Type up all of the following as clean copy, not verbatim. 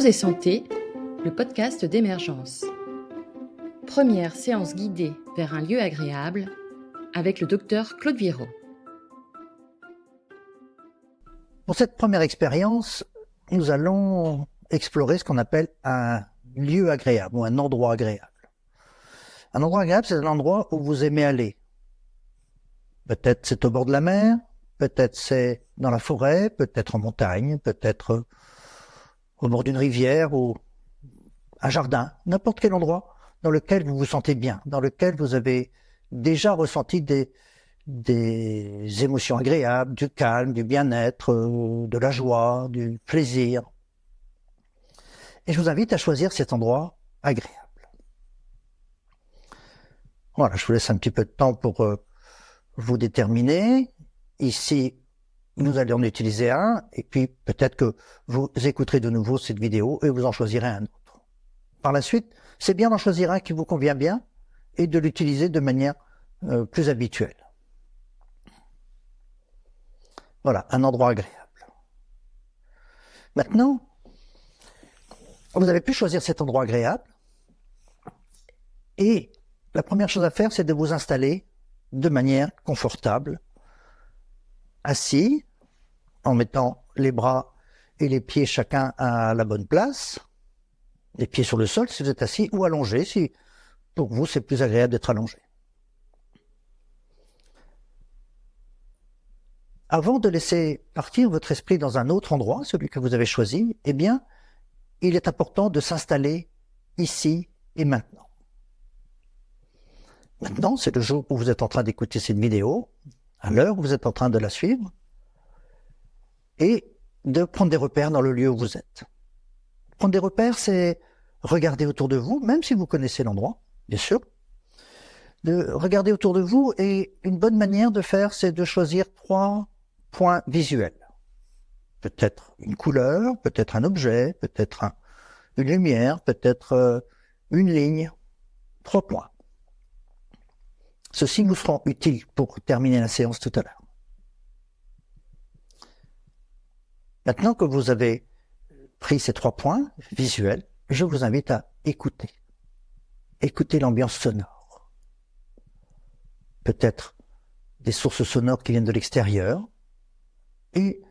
et Santé, le podcast d'Émergence. Première séance guidée vers un lieu agréable avec le docteur Claude Virault. Pour cette première expérience, nous allons explorer ce qu'on appelle un lieu agréable ou un endroit agréable. Un endroit agréable, c'est un endroit où vous aimez aller. Peut-être c'est au bord de la mer, peut-être c'est dans la forêt, peut-être en montagne, peut-être au bord d'une rivière ou un jardin, n'importe quel endroit dans lequel vous vous sentez bien, dans lequel vous avez déjà ressenti des émotions agréables, du calme, du bien-être, de la joie, du plaisir. Et je vous invite à choisir cet endroit agréable. Voilà, je vous laisse un petit peu de temps pour vous déterminer. Ici, nous allons en utiliser un, et puis peut-être que vous écouterez de nouveau cette vidéo et vous en choisirez un autre. Par la suite, c'est bien d'en choisir un qui vous convient bien et de l'utiliser de manière plus habituelle. Voilà, un endroit agréable. Maintenant, vous avez pu choisir cet endroit agréable et la première chose à faire, c'est de vous installer de manière confortable, assis, en mettant les bras et les pieds chacun à la bonne place, les pieds sur le sol si vous êtes assis, ou allongé si pour vous c'est plus agréable d'être allongé. Avant de laisser partir votre esprit dans un autre endroit, celui que vous avez choisi, eh bien, il est important de s'installer ici et maintenant. Maintenant, c'est le jour où vous êtes en train d'écouter cette vidéo, à l'heure où vous êtes en train de la suivre, et de prendre des repères dans le lieu où vous êtes. Prendre des repères, c'est regarder autour de vous, même si vous connaissez l'endroit, bien sûr. De regarder autour de vous, et une bonne manière de faire, c'est de choisir 3 points visuels. Peut-être une couleur, peut-être un objet, peut-être une lumière, peut-être une ligne. 3 points. Ceux-ci vous seront utiles pour terminer la séance tout à l'heure. Maintenant que vous avez pris ces 3 points visuels, je vous invite à écouter. Écoutez l'ambiance sonore. Peut-être des sources sonores qui viennent de l'extérieur et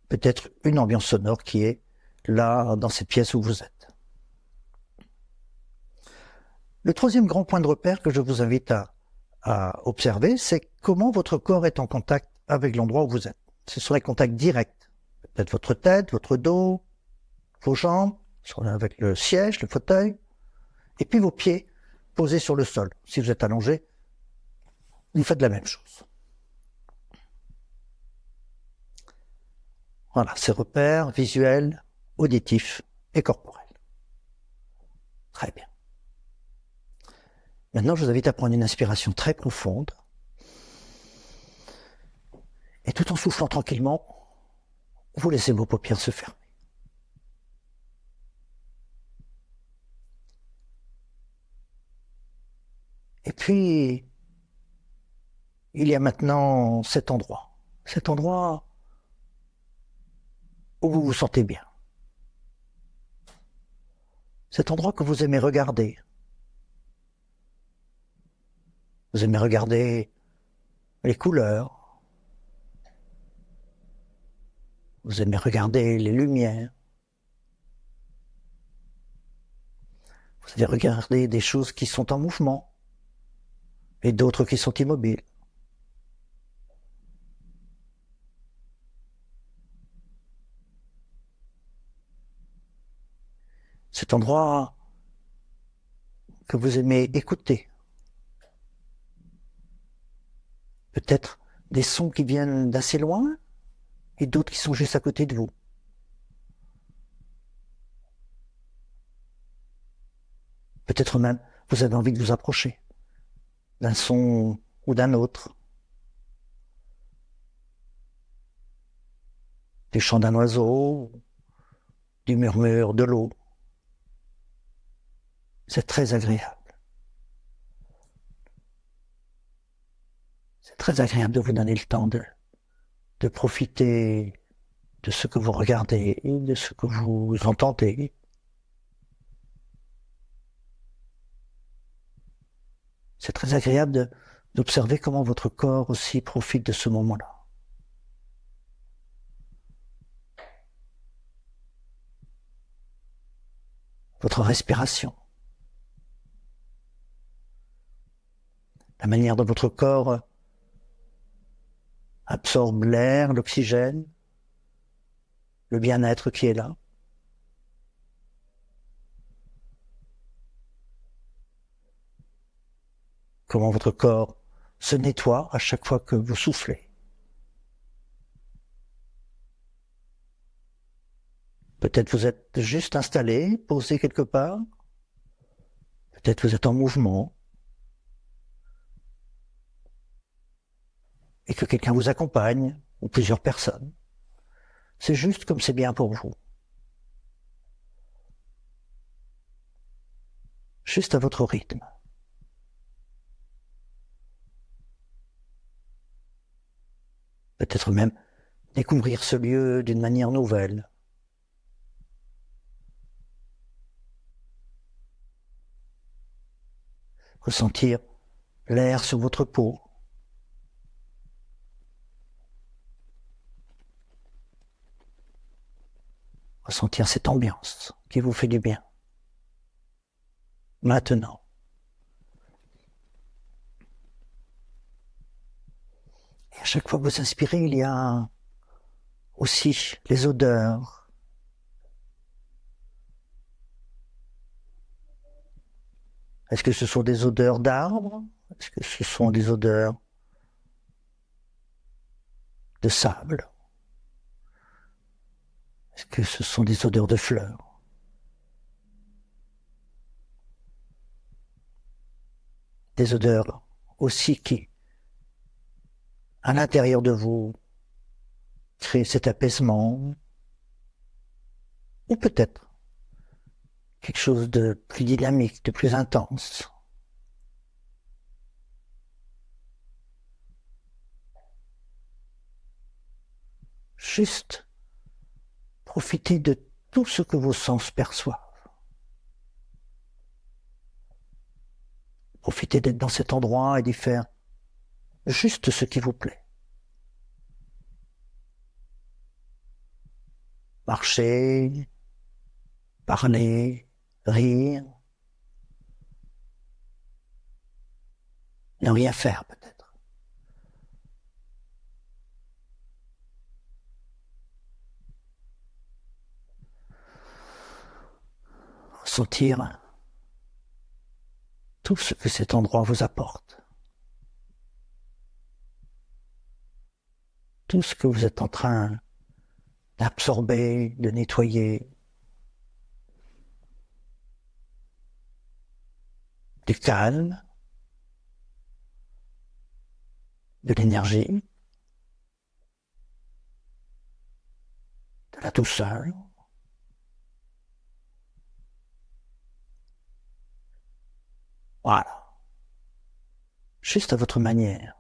peut-être une ambiance sonore qui est là dans cette pièce où vous êtes. Le troisième grand point de repère que je vous invite à observer, c'est comment votre corps est en contact avec l'endroit où vous êtes. Ce serait contact direct. Peut-être votre tête, votre dos, vos jambes, avec le siège, le fauteuil, et puis vos pieds posés sur le sol. Si vous êtes allongé, vous faites la même chose. Voilà, ces repères visuels, auditifs et corporels. Très bien. Maintenant, je vous invite à prendre une inspiration très profonde. Et tout en soufflant tranquillement, vous laissez vos paupières se fermer. Et puis, il y a maintenant cet endroit où vous vous sentez bien. Cet endroit que vous aimez regarder. Vous aimez regarder les couleurs. Vous aimez regarder les lumières. Vous allez regarder des choses qui sont en mouvement et d'autres qui sont immobiles. Cet endroit que vous aimez écouter. Peut-être des sons qui viennent d'assez loin et d'autres qui sont juste à côté de vous. Peut-être même vous avez envie de vous approcher d'un son ou d'un autre. Du chant d'un oiseau, du murmure de l'eau. C'est très agréable. C'est très agréable de vous donner le temps de profiter de ce que vous regardez, de ce que vous entendez, C'est très agréable d'observer comment votre corps aussi profite de ce moment-là. Votre respiration. La manière dont votre corps absorbe l'air, l'oxygène, le bien-être qui est là. Comment votre corps se nettoie à chaque fois que vous soufflez. Peut-être vous êtes juste installé, posé quelque part. Peut-être vous êtes en mouvement. Et que quelqu'un vous accompagne, ou plusieurs personnes. C'est juste comme c'est bien pour vous. Juste à votre rythme. Peut-être même découvrir ce lieu d'une manière nouvelle. Ressentir l'air sur votre peau. Ressentir cette ambiance qui vous fait du bien. Maintenant. Et à chaque fois que vous inspirez, il y a aussi les odeurs. Est-ce que ce sont des odeurs d'arbres? Est-ce que ce sont des odeurs de sable? Est-ce que ce sont des odeurs de fleurs? Des odeurs aussi qui, à l'intérieur de vous, créent cet apaisement, ou peut-être quelque chose de plus dynamique, de plus intense. Juste profitez de tout ce que vos sens perçoivent. Profitez d'être dans cet endroit et d'y faire juste ce qui vous plaît. Marcher, parler, rire, ne rien faire peut-être. Ressentir tout ce que cet endroit vous apporte. Tout ce que vous êtes en train d'absorber, de nettoyer. Du calme, de l'énergie, de la douceur. Voilà. Juste à votre manière.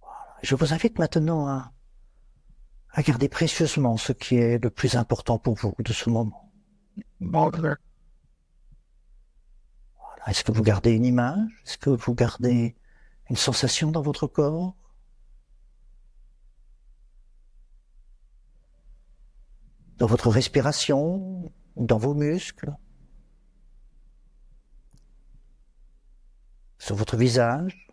Voilà. Je vous invite maintenant à garder précieusement ce qui est le plus important pour vous de ce moment. Voilà. Est-ce que vous gardez une image? Est-ce que vous gardez une sensation dans votre corps? Dans votre respiration? Dans vos muscles? Sur votre visage?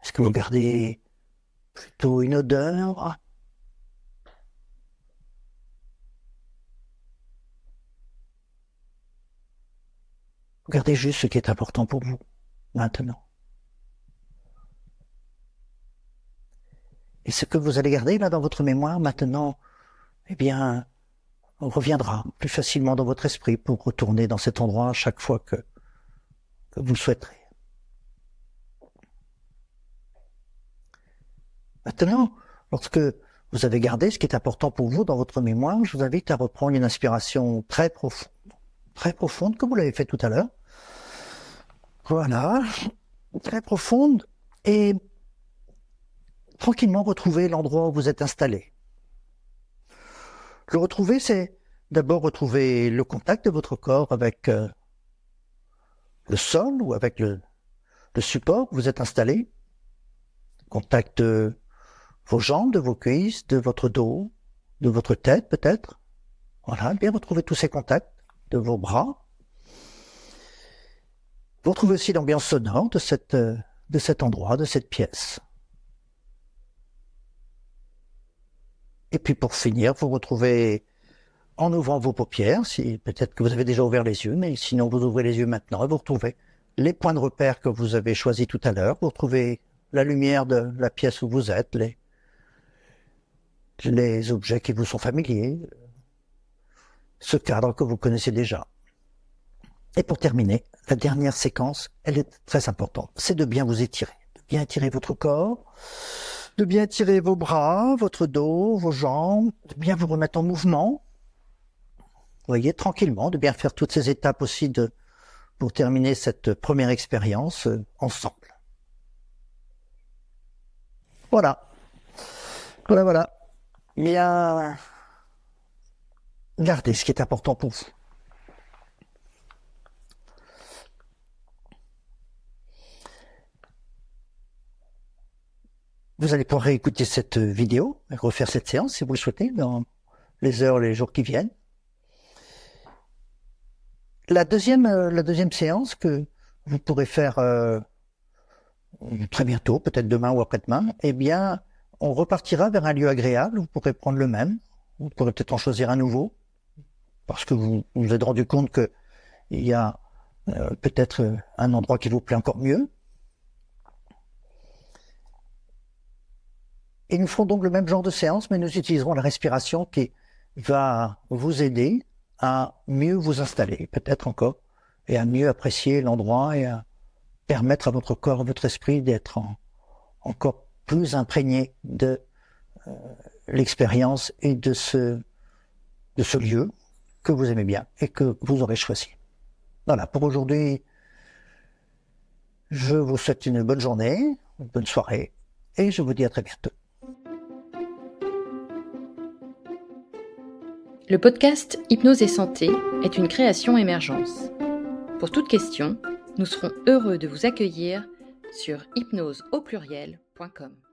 Est-ce que vous gardez plutôt une odeur? Regardez juste ce qui est important pour vous, maintenant. Et ce que vous allez garder là dans votre mémoire maintenant, eh bien, on reviendra plus facilement dans votre esprit pour retourner dans cet endroit à chaque fois que vous le souhaiterez. Maintenant, lorsque vous avez gardé ce qui est important pour vous dans votre mémoire, je vous invite à reprendre une inspiration très profonde, comme vous l'avez fait tout à l'heure. Voilà, très profonde, et tranquillement retrouver l'endroit où vous êtes installé. Le retrouver, c'est d'abord retrouver le contact de votre corps avec le sol ou avec le support où vous êtes installé. Contact de vos jambes, de vos cuisses, de votre dos, de votre tête peut-être. Voilà, bien retrouver tous ces contacts de vos bras. Vous retrouvez aussi l'ambiance sonore de cet endroit, de cette pièce. Et puis pour finir, vous retrouvez, en ouvrant vos paupières, si peut-être que vous avez déjà ouvert les yeux, mais sinon vous ouvrez les yeux maintenant et vous retrouvez les points de repère que vous avez choisis tout à l'heure. Vous retrouvez la lumière de la pièce où vous êtes, les objets qui vous sont familiers, ce cadre que vous connaissez déjà. Et pour terminer, la dernière séquence, elle est très importante, c'est de bien vous étirer, de bien étirer votre corps, de bien étirer vos bras, votre dos, vos jambes, de bien vous remettre en mouvement. Vous voyez, tranquillement, de bien faire toutes ces étapes aussi pour terminer cette première expérience ensemble. Voilà. Voilà. Bien gardez ce qui est important pour vous. Vous allez pouvoir réécouter cette vidéo, refaire cette séance si vous le souhaitez, dans les heures, les jours qui viennent. La deuxième séance que vous pourrez faire très bientôt, peut-être demain ou après-demain, eh bien, on repartira vers un lieu agréable. Vous pourrez prendre le même, vous pourrez peut-être en choisir un nouveau, parce que vous vous êtes rendu compte qu'il y a peut-être un endroit qui vous plaît encore mieux. Et nous ferons donc le même genre de séance, mais nous utiliserons la respiration qui va vous aider à mieux vous installer, peut-être encore, et à mieux apprécier l'endroit et à permettre à votre corps, à votre esprit d'être encore plus imprégné de l'expérience et de ce lieu que vous aimez bien et que vous aurez choisi. Voilà, pour aujourd'hui, je vous souhaite une bonne journée, une bonne soirée, et je vous dis à très bientôt. Le podcast Hypnose et Santé est une création Émergence. Pour toute question, nous serons heureux de vous accueillir sur hypnoseaupluriel.com.